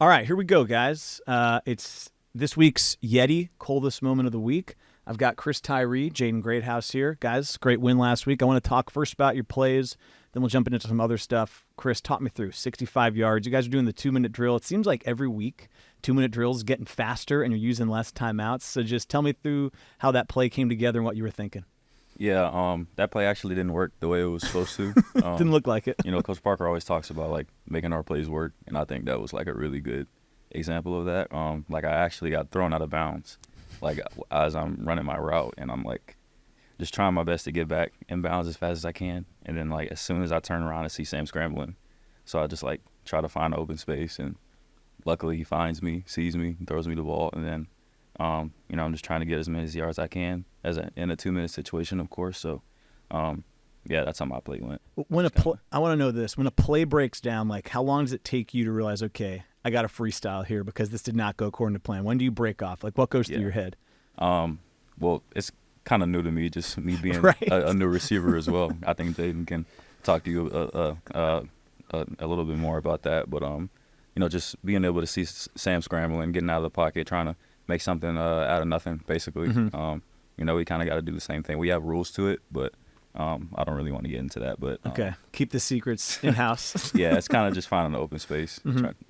All right, here we go, guys. It's this week's Yeti coldest moment of the week. I've got Chris Tyree, Jaden Greathouse here. Guys, great win last week. I want to talk first about your plays, then we'll jump into some other stuff. Chris, talk me through 65 yards. You guys are doing the 2-minute drill. It seems like every week 2-minute drills getting faster and you're using less timeouts. So just tell me through how that play came together and what you were thinking. Yeah, that play actually didn't work the way it was supposed to. Didn't look like it. Coach Parker always talks about like making our plays work, and I think that was like a really good example of that. Like I actually got thrown out of bounds, like as I'm running my route, and I'm like just trying my best to get back in bounds as fast as I can, and then like as soon as I turn around, I see Sam scrambling, so I just like try to find an open space, and luckily he finds me, sees me, and throws me the ball, and then I'm just trying to get as many yards as I can in a 2-minute situation, of course. So, yeah, that's how my play went. I want to know this. When a play breaks down, like how long does it take you to realize, okay, I got a freestyle here because this did not go according to plan? When do you break off? Like what goes through your head? Well, it's kind of new to me, just me being right. a new receiver as well. I think Jaden can talk to you a little bit more about that. But, just being able to see Sam scrambling, getting out of the pocket, trying to make something out of nothing, basically. Mm-hmm. We kind of got to do the same thing. We have rules to it, but I don't really want to get into that. But okay, keep the secrets in-house. Yeah, it's kind of just finding an open space,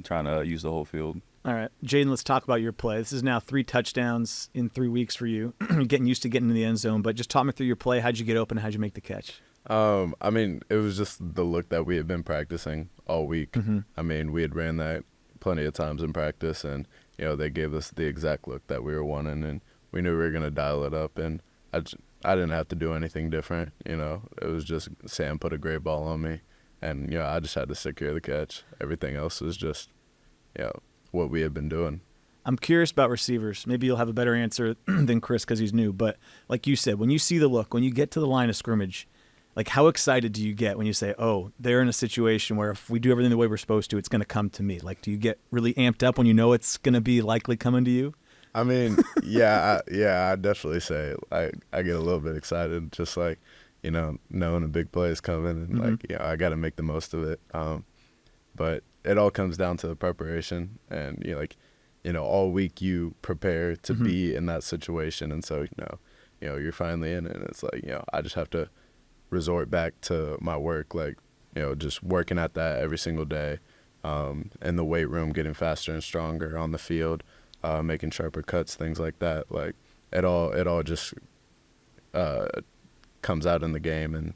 trying to use the whole field. All right, Jaden, let's talk about your play. This is now 3 touchdowns in 3 weeks for you. Getting used to getting in the end zone, but just talk me through your play. How'd you get open? How'd you make the catch? It was just the look that we had been practicing all week. Mm-hmm. We had ran that plenty of times in practice, and they gave us the exact look that we were wanting, and we knew we were going to dial it up, and I didn't have to do anything different. It was just Sam put a great ball on me, and I just had to secure the catch. Everything else was just what we had been doing. I'm curious about receivers. Maybe you'll have a better answer than Chris because he's new, but like you said, when you see the look, when you get to the line of scrimmage, like how excited do you get when you say, oh, they're in a situation where if we do everything the way we're supposed to, it's going to come to me? Like, do you get really amped up when you know it's going to be likely coming to you? Yeah, I definitely say I get a little bit excited, just like, knowing a big play is coming, and I got to make the most of it. But it all comes down to the preparation, and all week you prepare to be in that situation, and so you're finally in it, and it's like I just have to resort back to my work, like just working at that every single day, in the weight room, getting faster and stronger on the field, making sharper cuts, things like that. Like it all just comes out in the game, and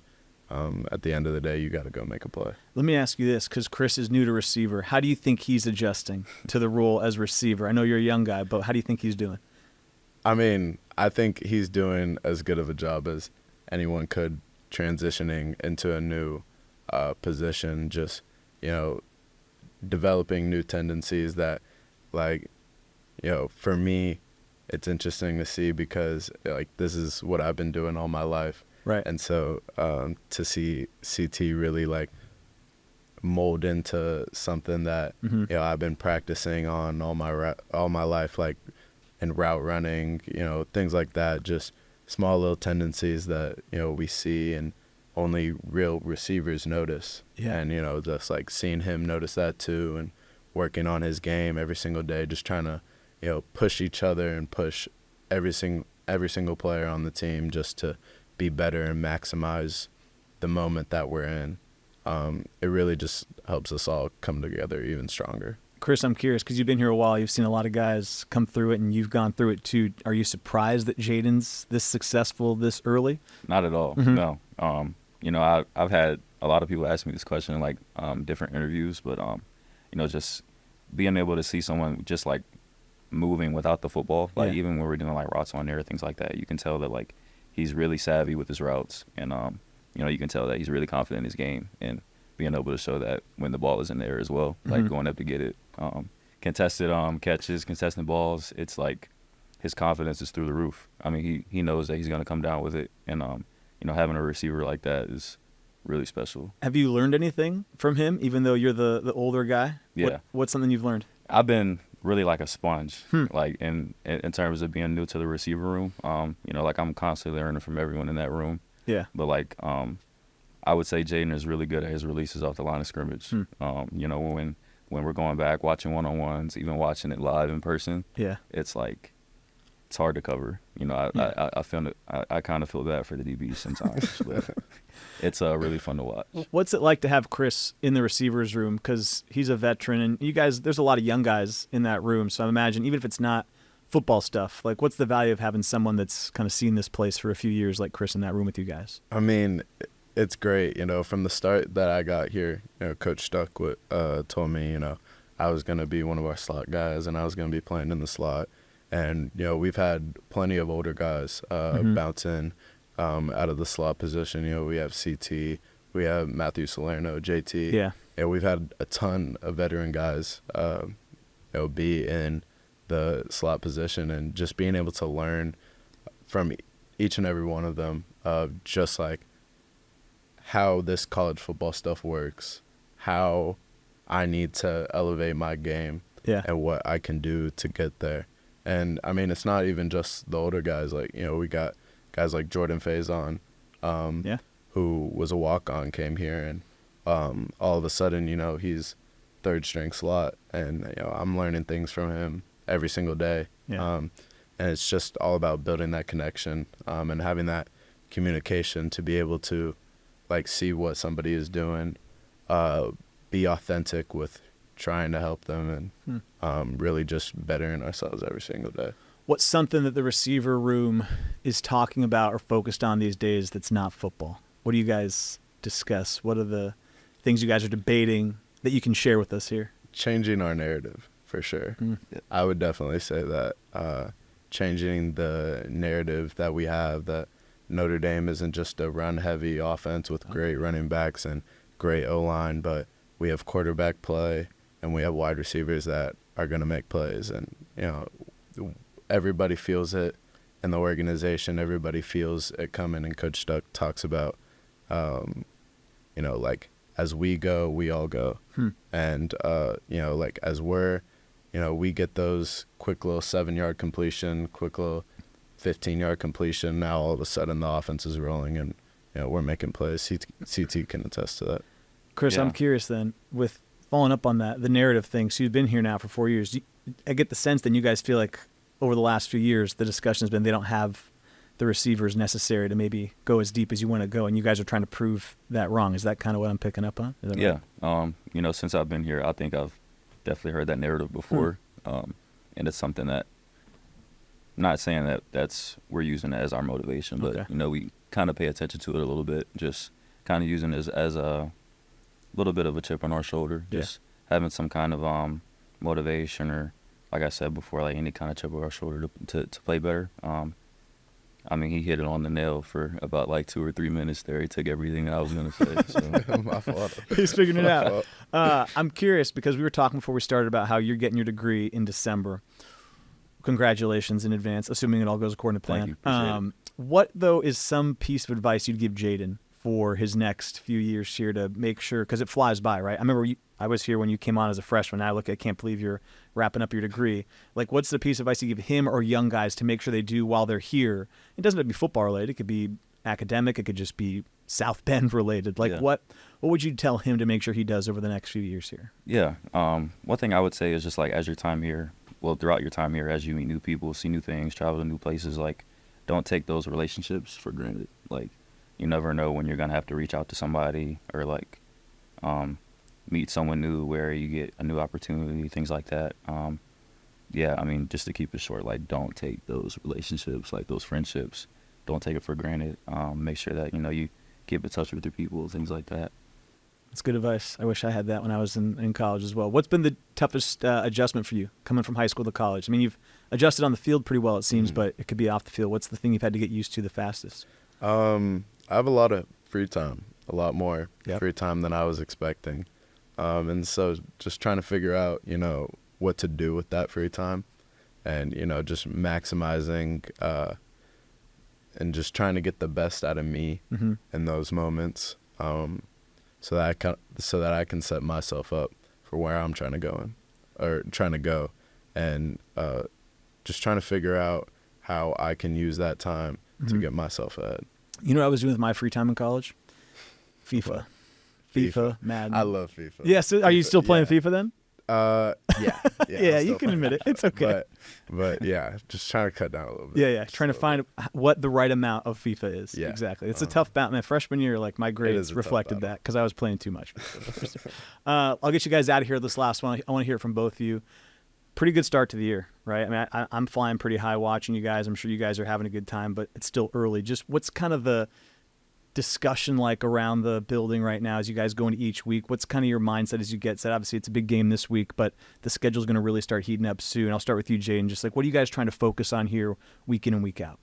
at the end of the day, you got to go make a play. Let me ask you this, because Chris is new to receiver. How do you think he's adjusting to the role as receiver? I know you're a young guy, but how do you think he's doing? I think he's doing as good of a job as anyone could, transitioning into a new position, just developing new tendencies that, like, for me, it's interesting to see because like this is what I've been doing all my life, right? And so to see CT really like mold into something that I've been practicing on all my life, like in route running, things like that, just small little tendencies that we see and only real receivers notice. Yeah. And just like seeing him notice that too, and working on his game every single day, just trying to push each other and push every single player on the team just to be better and maximize the moment that we're in. It really just helps us all come together even stronger. Chris, I'm curious because you've been here a while. You've seen a lot of guys come through it, and you've gone through it too. Are you surprised that Jaden's this successful this early? Not at all. No. I've had a lot of people ask me this question in like different interviews, but just being able to see someone just like moving without the football, like even when we're doing like routes on there, things like that, you can tell that like he's really savvy with his routes, and you can tell that he's really confident in his game, and being able to show that when the ball is in there as well, like going up to get it. Contested catches, contested balls, it's like his confidence is through the roof. I mean, he knows that he's going to come down with it, and having a receiver like that is really special. Have you learned anything from him, even though you're the older guy? Yeah. What's something you've learned? I've been really like a sponge, like in terms of being new to the receiver room. Like I'm constantly learning from everyone in that room. Yeah. But like I would say Jaden is really good at his releases off the line of scrimmage. when we're going back, watching one-on-ones, even watching it live in person, Yeah. it's like it's hard to cover. You know, I kind of feel bad for the DBs sometimes, but it's really fun to watch. What's it like to have Chris in the receivers room? Because he's a veteran, and you guys, there's a lot of young guys in that room. So I imagine, even if it's not football stuff, like, what's the value of having someone that's kind of seen this place for a few years, like Chris, in that room with you guys? I mean, it's great. You know, from the start that I got here, you know, Coach Stuck told me, you know, I was going to be one of our slot guys, and I was going to be playing in the slot. And, you know, we've had plenty of older guys bounce in out of the slot position. You know, we have CT, we have Matthew Salerno, JT. Yeah. And we've had a ton of veteran guys, you know, be in the slot position, and just being able to learn from each and every one of them of just like how this college football stuff works, how I need to elevate my game, and what I can do to get there. And I mean, it's not even just the older guys. Like, you know, we got guys like Jordan Faison, who was a walk-on, came here, and all of a sudden, you know, he's third string slot, and, you know, I'm learning things from him every single day. And it's just all about building that connection and having that communication to be able to, like, see what somebody is doing, be authentic with trying to help them, and really just bettering ourselves every single day. What's something that the receiver room is talking about or focused on these days that's not football? What do you guys discuss? What are the things you guys are debating that you can share with us here? Changing our narrative, for sure. I would definitely say that. Changing the narrative that we have, that Notre Dame isn't just a run-heavy offense with great running backs and great O-line, but we have quarterback play, and we have wide receivers that are going to make plays. And, you know, everybody feels it in the organization. Everybody feels it coming. And Coach Stuck talks about, you know, like, as we go, we all go. And, you know, like, as we get those quick little 7-yard completion, quick little 15-yard completion. Now all of a sudden the offense is rolling, and, you know, we're making plays. CT can attest to that. Chris, I'm curious then, with following up on that, the narrative thing. So you've been here now for 4 years. I get the sense then you guys feel like over the last few years the discussion has been they don't have the receivers necessary to maybe go as deep as you want to go, and you guys are trying to prove that wrong. Is that kind of what I'm picking up on? Right? You know, since I've been here, I think I've definitely heard that narrative before, and it's something that, I'm not saying that we're using it as our motivation, but you know, we kind of pay attention to it a little bit, just kind of using it as a little bit of a chip on our shoulder, just having some kind of motivation, or, like I said before, like any kind of chip on our shoulder to play better. I mean, he hit it on the nail for about like 2 or 3 minutes there. He took everything I was going to say. So. My fault. He's figuring it out. I'm curious, because we were talking before we started about how you're getting your degree in December. Congratulations in advance, assuming it all goes according to plan. Thank you. What, though, is some piece of advice you'd give Jaden for his next few years here to make sure, because it flies by, right? I remember I was here when you came on as a freshman. I can't believe you're wrapping up your degree. Like, what's the piece of advice you give him or young guys to make sure they do while they're here? It doesn't have to be football related. It could be academic. It could just be South Bend related. Like, what would you tell him to make sure he does over the next few years here? Yeah. One thing I would say is just, like, as your time here, throughout your time here, as you meet new people, see new things, travel to new places, like, don't take those relationships for granted. Like, you never know when you're going to have to reach out to somebody, or, like, meet someone new where you get a new opportunity, things like that. I mean, just to keep it short, like, don't take those relationships, like those friendships, don't take it for granted. Make sure that, you know, you keep in touch with your people, things like that. That's good advice. I wish I had that when I was in college as well. What's been the toughest adjustment for you coming from high school to college? I mean, you've adjusted on the field pretty well, it seems, but it could be off the field. What's the thing you've had to get used to the fastest? I have a lot of free time, a lot more free time than I was expecting. And so just trying to figure out, you know, what to do with that free time, and, you know, just maximizing and just trying to get the best out of me in those moments, so that I can set myself up for where I'm trying to go, and just trying to figure out how I can use that time to get myself ahead. You know what I was doing with my free time in college? FIFA. FIFA, Madden. I love FIFA. Yes. Are you still playing FIFA then? Yeah. Yeah, I'm you still can admit it. fighting It's okay. But yeah, just trying to cut down a little bit. Yeah, Just trying to a little find what the right amount of FIFA is. Yeah. Exactly. It's a tough battle. Man, freshman year, like my is grades a tough reflected battle. that because I was playing too much. I'll get you guys out of here. This last one, I want to hear it from both of you. Pretty good start to the year, right? I mean, I'm flying pretty high watching you guys. I'm sure you guys are having a good time, but it's still early. Just what's kind of the discussion like around the building right now as you guys go into each week? What's kind of your mindset as you get set? Obviously, it's a big game this week, but the schedule's going to really start heating up soon. I'll start with you, Jaden. Just like, what are you guys trying to focus on here week in and week out?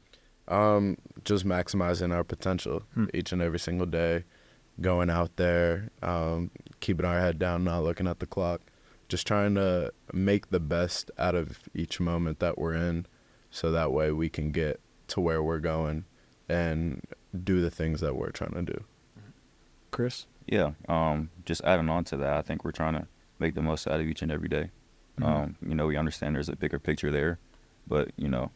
Just maximizing our potential each and every single day, going out there, keeping our head down, not looking at the clock, just trying to make the best out of each moment that we're in so that way we can get to where we're going and do the things that we're trying to do. Chris? Yeah, just adding on to that, I think we're trying to make the most out of each and every day. You know, we understand there's a bigger picture there, but, you know,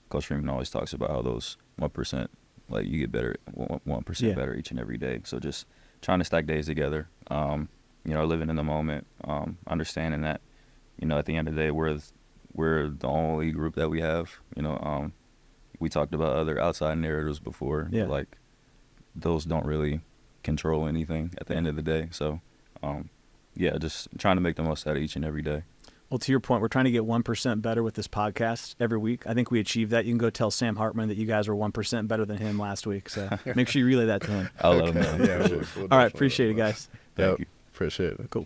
Coach Freeman always talks about how those 1%, like you get better, 1% better each and every day. So just trying to stack days together, you know, living in the moment, understanding that, you know, at the end of the day, we're the only group that we have, you know. We talked about other outside narratives before, but like those don't really control anything at the end of the day. So, yeah, just trying to make the most out of each and every day. Well, to your point, we're trying to get 1% better with this podcast every week. I think we achieved that. You can go tell Sam Hartman that you guys were 1% better than him last week. So make sure you relay that to him. I'll let him know. Yeah, we'll All right. Appreciate it, guys. Yep, you. appreciate it. Cool.